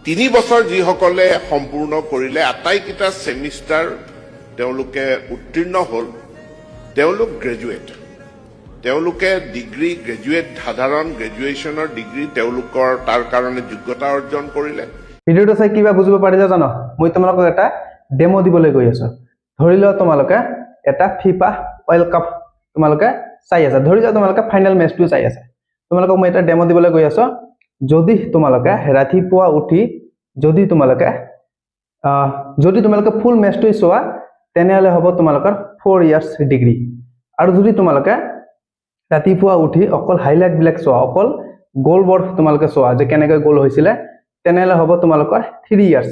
3 বছৰ যিসকলে সম্পূৰ্ণ কৰিলে আটাইকেইটা সেমিষ্টাৰ তেওঁলোকে উত্তীৰ্ণ হ'ল তেওঁলোক গ্ৰেজুৱেট তেওঁলোকে ডিগ্ৰী গ্ৰেজুৱেট সাধাৰণ গ্ৰেজুৱেশ্যনৰ ডিগ্ৰী তেওঁলোকৰ তাৰ কাৰণে যোগ্যতা অৰ্জন কৰিলে। ভিডিঅ'টো চাই কিবা বুজিব পাৰিছা জানো? মই তোমালোকক এটা ডেমো দিবলৈ গৈ আছো। ধৰি লোৱা তোমালোকে এটা ফিফা ৱৰ্ল্ড কাপ তোমালোকে চাই আছা, ধৰি লোৱা তোমালোকে ফাইনেল মেচটো চাই আছা। তোমালোকক মই এটা ডেমো দিবলৈ গৈ আছো। যদি তোমালোকে ৰাতিপুৱা উঠি যদি তোমালোকে ফুল মেচটো চোৱা তেনেহলে হ'ব তোমালোকৰ 4 ইয়াৰ্স ডিগ্ৰী। আৰু যদি তোমালোকে ৰাতিপুৱা উঠি অকল হাইলাইট বিলাক চোৱা, অকল গোলবোৰ তোমালোকে চোৱা যে কেনেকৈ গোল হৈছিলে, তেনেহলে হ'ব তোমালোকৰ 3 ইয়াৰ্স।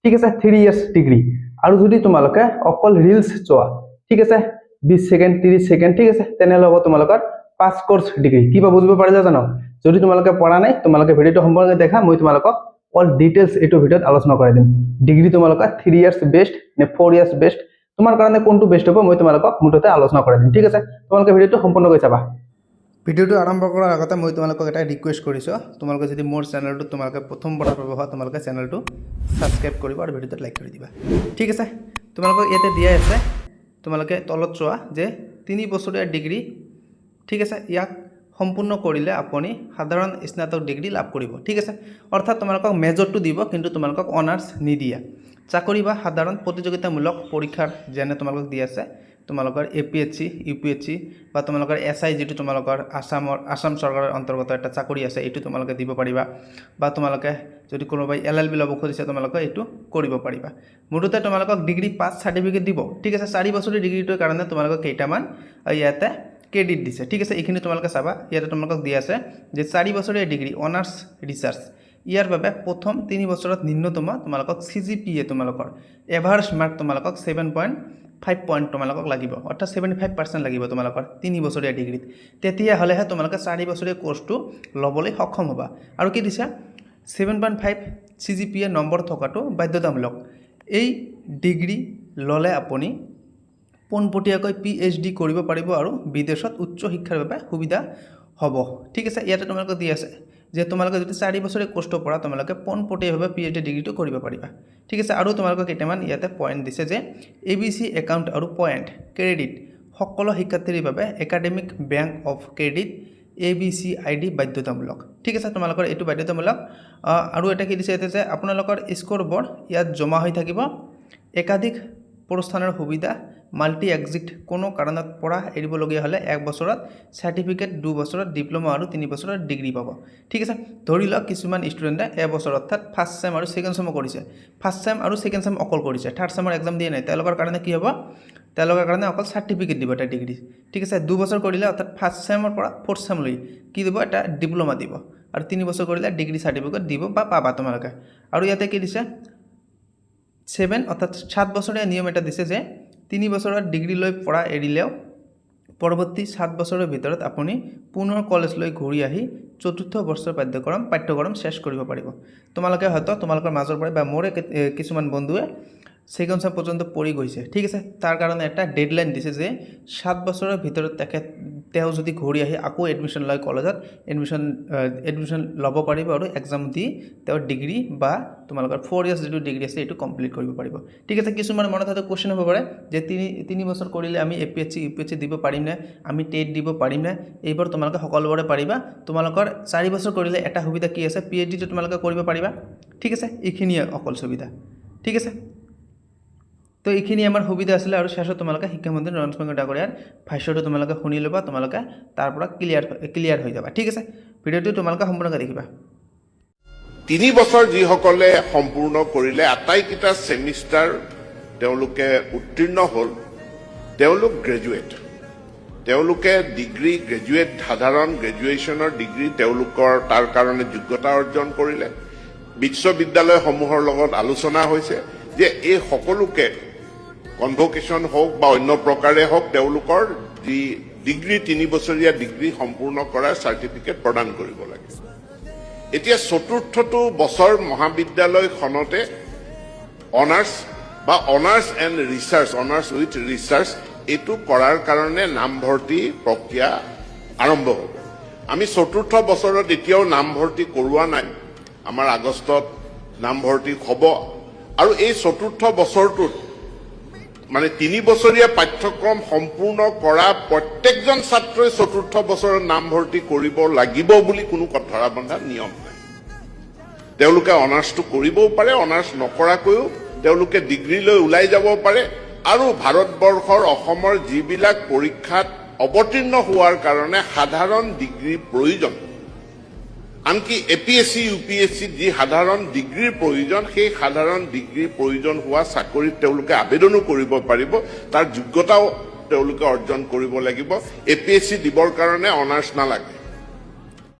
ঠিক আছে, 3 ইয়াৰ্স ডিগ্ৰী। আৰু যদি তোমালোকে অকল ৰিলস চোৱা, ঠিক আছে 20 সেকেন্ড 30 সেকেন্ড, ঠিক আছে, তেনেহলে হ'ব তোমালোকৰ 5 কোৰ্স ডিগ্ৰী। কিবা বুজিব পাৰিছা জানো? যদি তোমালোকে পঢ়া নাই তোমালোকে ভিডিঅ'টো সম্পূৰ্ণ দেখা, মই তোমালোকক অল ডিটেইলস এইটো ভিডিঅ'ত আলোচনা কৰি দিম। ডিগ্ৰী তোমালোকৰ 3 ইয়াৰ্স বেস্ট নে 4 ইয়াৰ্স বেস্ট, তোমাৰ কাৰণে কোনটো বেস্ট হ'ব মই তোমালোকক মুঠতে আলোচনা কৰি দিম। ঠিক আছে, তোমালোকে ভিডিঅ'টো সম্পূৰ্ণকৈ চাবা। ভিডিঅ'টো আৰম্ভ কৰাৰ আগতে মই তোমালোকক এটা ৰিকুৱেষ্ট কৰিছো, তোমালোকে যদি মোৰ চেনেলটো তোমালোকে প্ৰথমবাৰ পাবা তোমালোকে চেনেলটো সাবস্ক্ৰাইব কৰিবা আৰু ভিডিঅ'টো লাইক কৰি দিবা। ঠিক আছে, তোমালোকক ইয়াতে দিয়া আছে, তোমালোকে তলত চোৱা যে 3 বছৰীয়া ডিগ্ৰী। ঠিক আছে, ইয়াক সম্পূৰ্ণ কৰিলে আপুনি সাধাৰণ স্নাতক ডিগ্ৰী লাভ কৰিব। ঠিক আছে, অৰ্থাৎ তোমালোকক মেজৰটো দিব কিন্তু তোমালোকক অনাৰ্স নিদিয়া। চাকৰি বা সাধাৰণ প্ৰতিযোগিতামূলক পৰীক্ষাৰ যেনে তোমালোকক দি আছে তোমালোকৰ APSC UPSC বা তোমালোকৰ SI যেটো তোমালোকৰ আসাম চৰকাৰৰ অন্তৰ্গত এটা চাকৰি আছে, এইটো তোমালোকে দিব পাৰিবা। বা তোমালোকে যদি কোনোবাই LLB ল'ব খুজিছে তোমালোকে এইটো কৰিব পাৰিবা। মুঠতে তোমালোকক ডিগ্ৰী পাছ সাৰ্টিফিকেট দিব। ঠিক আছে, 4 বছৰীয়া ডিগ্ৰীটোৰ কাৰণে তোমালোকক কেইটামান ইয়াতে ক্ৰেডিট দিছে। ঠিক আছে, এইখিনি তোমালোকে চাবা। ইয়াতে তোমালোকক দি আছে যে 4 বছৰীয়া ডিগ্ৰী অনাৰ্স ৰিসাৰ্চ, ইয়াৰ বাবে প্ৰথম 3 বছৰত নিম্নতম তোমালোকক CGPA তোমালোকৰ এভাৰেজ মাৰ্ক তোমালোকক 7.5 পইণ্ট তোমালোকক লাগিব, অৰ্থাৎ 75% লাগিব তোমালোকৰ 3 বছৰীয়া ডিগ্ৰীত। তেতিয়া হলেহে তোমালোকে 4 বছৰীয়া কোৰ্সটো ল'বলৈ সক্ষম হ'বা। আৰু কি দিছে 7.5 CGPA নম্বৰ থকাটো বাধ্যতামূলক। এই ডিগ্ৰী ল'লে আপুনি পোনপটীয়াকৈ PhD কৰিব পাৰিব আৰু বিদেশত উচ্চ শিক্ষাৰ বাবে সুবিধা হ'ব। ঠিক আছে, ইয়াতে তোমালোকক দি আছে যে তোমালোকে যদি 4 বছৰীয়া কোৰ্সটো পঢ়া তোমালোকে পোনপটীয়াভাৱে PhD ডিগ্ৰীটো কৰিব পাৰিবা। ঠিক আছে, আৰু তোমালোকক কেইটামান ইয়াতে পইণ্ট দিছে যে ABC একাউণ্ট আৰু পইণ্ট ক্ৰেডিট সকলো শিক্ষাৰ্থীৰ বাবে academic bank of credit ABCID বাধ্যতামূলক। ঠিক আছে, তোমালোকৰ এইটো বাধ্যতামূলক। আৰু এটা কি দিছে যে আপোনালোকৰ স্ক'ৰ বোৰ্ড ইয়াত জমা হৈ থাকিব। একাধিক প্ৰস্থানৰ সুবিধা মাল্টি এক্সিট, কোনো কাৰণত পঢ়া এৰিবলগীয়া হ'লে 1 বছৰত সাৰ্টিফিকেট, 2 বছৰত ডিপ্লোমা আৰু 3 বছৰত ডিগ্ৰী পাব। ঠিক আছে, ধৰি লওক কিছুমান ষ্টুডেণ্টে এবছৰ অৰ্থাৎ ফাৰ্ষ্ট চেম আৰু ছেকেণ্ড চেমো কৰিছে, ফাৰ্ষ্ট চেম আৰু ছেকেণ্ড চেম অকল কৰিছে, থাৰ্ড চেমৰ এক্সাম দিয়া নাই, তেওঁলোকৰ কাৰণে কি হ'ব, তেওঁলোকৰ কাৰণে অকল সাৰ্টিফিকেট দিব এটা ডিগ্ৰী। ঠিক আছে, 2 বছৰ কৰিলে অৰ্থাৎ ফাৰ্ষ্ট চেমৰ পৰা ফ'ৰ্থ চেমলৈ কি দিব, এটা ডিপ্লোমা দিব। আৰু 3 বছৰ কৰিলে ডিগ্ৰী সাৰ্টিফিকেট দিব বা পাবা তোমালোকে। আৰু ইয়াতে কি দিছে 7 অৰ্থাৎ 7 বছৰীয়া নিয়ম এটা দিছে যে 3 বছৰৰ ডিগ্ৰী লৈ পঢ়া এৰিলেও পৰৱৰ্তী 7 বছৰৰ ভিতৰত আপুনি পুনৰ কলেজলৈ ঘূৰি আহি 4ৰ্থ বৰ্ষৰ পাঠ্যক্ৰম শেষ কৰিব পাৰিব। তোমালোকে হয়তো তোমালোকৰ মাজৰ পৰা বা মোৰে কিছুমান বন্ধুৱে ছেকেণ্ড চেম পৰ্যন্ত পঢ়ি গৈছে। ঠিক আছে, তাৰ কাৰণে এটা ডেডলাইন দিছে যে 7 বছৰৰ ভিতৰত তেওঁ যদি ঘূৰি আহি আকৌ এডমিশ্যন লয় কলেজত, এডমিশ্যন ল'ব পাৰিব আৰু এক্সাম দি তেওঁৰ ডিগ্ৰী বা তোমালোকৰ 4 ইয়াৰ্স যিটো ডিগ্ৰী আছে এইটো কমপ্লিট কৰিব পাৰিব। ঠিক আছে, কিছুমান মনত হয়তো কুৱেশ্যন হ'ব পাৰে যে 3 বছৰ কৰিলে আমি APSC UPSC দিব পাৰিম নে, আমি টেট দিব পাৰিম নে? এইবোৰ তোমালোকে সকলোবোৰে পাৰিবা। তোমালোকৰ 4 বছৰ কৰিলে এটা সুবিধা কি আছে, PhD তোমালোকে কৰিব পাৰিবা। ঠিক আছে, এইখিনিয়ে অকল সুবিধা। ঠিক আছে, তো এইখিনি আমাৰ সুবিধা আছিলে। আৰু শেষত তোমালোকে শিক্ষামন্ত্ৰী নৰেন্দ্ৰ মোদী ডাঙৰীয়াৰ ভাষ্যটো তোমালোকে শুনি ল'বা, তোমালোকে তাৰ পৰা ক্লিয়াৰ হৈ যাবা। ঠিক আছে, ভিডিঅ'টো তোমালোকে সম্পূৰ্ণকৈ দেখিবা। 3 বছৰ যিসকলে সম্পূৰ্ণ কৰিলে আটাইকেইটা সেমিষ্টাৰ তেওঁলোকে উত্তীৰ্ণ হ'ল তেওঁলোক গ্ৰেজুৱেট তেওঁলোকে ডিগ্ৰী গ্ৰেজুৱেট সাধাৰণ গ্ৰেজুৱেশ্যনৰ ডিগ্ৰী তেওঁলোকৰ তাৰ কাৰণে যোগ্যতা অৰ্জন কৰিলে। বিশ্ববিদ্যালয়সমূহৰ লগত আলোচনা হৈছে যে এই সকলোকে কনভকেশ্যন হওক বা অন্য প্ৰকাৰে হওক তেওঁলোকৰ যি ডিগ্ৰী 3 বছৰীয়া ডিগ্ৰী সম্পূৰ্ণ কৰাৰ চাৰ্টিফিকেট প্ৰদান কৰিব লাগে। এতিয়া 4ৰ্থটো বছৰ মহাবিদ্যালয়খনতে অনাৰ্স বা অনাৰ্স এণ্ড ৰিচাৰ্চ, অনাৰ্স উইথ ৰিচাৰ্চ এইটো কৰাৰ কাৰণে নামভৰ্তি প্ৰক্ৰিয়া আৰম্ভ হ'ব। আমি 4ৰ্থ বছৰত এতিয়াও নামভৰ্তি কৰোৱা নাই। আমাৰ আগষ্টত নামভৰ্তি হ'ব আৰু এই চতুৰ্থ বছৰটোত মানে 3 বছৰীয়া পাঠ্যক্ৰম সম্পূৰ্ণ কৰা প্ৰত্যেকজন ছাত্ৰই চতুৰ্থ বছৰত নামভৰ্তি কৰিব লাগিব বুলি কোনো ধৰা বন্ধা নিয়ম নাই তেওঁলোকে অনাৰ্ছটো কৰিবও পাৰে অনাৰ্ছ নকৰাকৈও তেওঁলোকে ডিগ্ৰী লৈ ওলাই যাব পাৰে আৰু ভাৰতবৰ্ষৰ অসমৰ যিবিলাক পৰীক্ষাত অৱতীৰ্ণ হোৱাৰ কাৰণে সাধাৰণ ডিগ্ৰীৰ প্ৰয়োজন আনকি এপিএছচি ইউপিএছচিত যি সাধাৰণ ডিগ্ৰীৰ প্ৰয়োজন সেই সাধাৰণ ডিগ্ৰীৰ প্ৰয়োজন হোৱা চাকৰিত তেওঁলোকে আবেদনো কৰিব পাৰিব তাৰ যোগ্যতাও তেওঁলোকে অৰ্জন কৰিব লাগিব এপিএছচি দিবৰ কাৰণে অনাৰ্ছ নালাগে